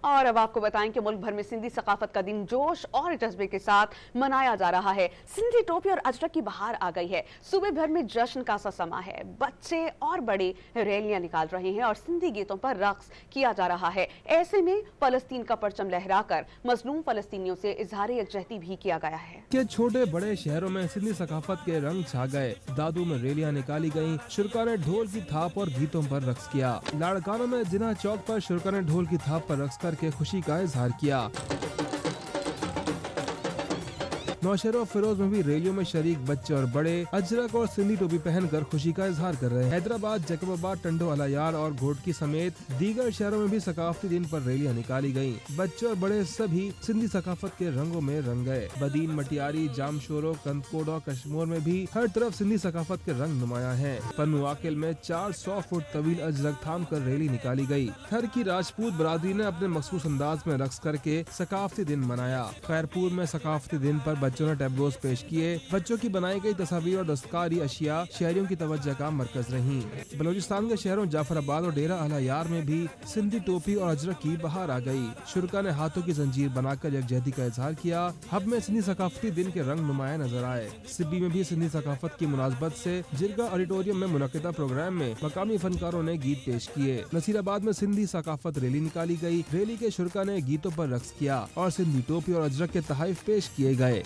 اور اب आपको बताएं कि मुल्क भर में सिंधी सकाफत का दिन जोश और जज्बे के साथ मनाया जा रहा है। सिंधी टोपी और अजरक की बहार आ गई है। सूबे भर में जश्न का सा समा है। बच्चे और बड़े रैलियां निकाल रहे हैं और सिंधी गीतों पर रक्स किया जा रहा है। ऐसे में फलस्तीन का परचम लहराकर मजलूम फलस्तीनियों से इजहार यकजहती भी किया गया है कि छोटे बड़े शहरों में सिंधी सकाफत के रंग छा गए। दादू में रैलियां निकाली गयी, शुरका ने ढोल की थाप और गीतों पर रक्स किया। लाड़कानों में जिना चौक पर शुरका ने ढोल की थाप पर रक्स करके खुशी का इजहार किया। नौशहरा और फिरोज में भी रैलियों में शरीक बच्चे और बड़े अजरक और सिंधी टोपी पहनकर खुशी का इजहार कर रहे हैं। हैदराबाद, जैकबाबाद, टंडो, अलायार और घोटकी समेत दीगर शहरों में भी सकाफती दिन पर रैलियां निकाली गयी। बच्चे और बड़े सभी सिंधी सकाफत के रंगों में रंग गए। बदीन, मटियारी, जामशोरो, कंदकोट और कश्मीर में भी हर तरफ सिंधी सकाफत के रंग नुमाया है। पन्नू आकिल में 400 फुट तवील अजरक थाम कर रैली निकाली गयी। थर की राजपूत बरादरी ने अपने मखसूस अंदाज में रक्स करके सकाफती दिन मनाया। खैरपुर में सकाफती दिन पर बच्चों ने टैब्लोस पेश किए। बच्चों की बनाई गई तस्वीर और दस्तकारी अशिया शहरियों की तवज्जो का मरकज रही। बलूचिस्तान के शहरों जाफराबाद और डेरा अलायार में भी सिंधी टोपी और अजरक की बहार आ गई। शुरका ने हाथों की जंजीर बनाकर यकजहती का इजहार किया। हब में सिंधी सकाफती दिन के रंग नुमाया नजर आए। सिब्बी में भी सिंधी सकाफत की मुनासबत से जिरगा ऑडिटोरियम में मुनक्किदा प्रोग्राम में मकामी फनकारों ने गीत पेश किए। नसीराबाद में सिंधी सकाफत रैली निकाली गई। रैली के शुरका ने गीतों पर रक्स किया और सिंधी टोपी और अजरक के तहाइफ पेश किए गए।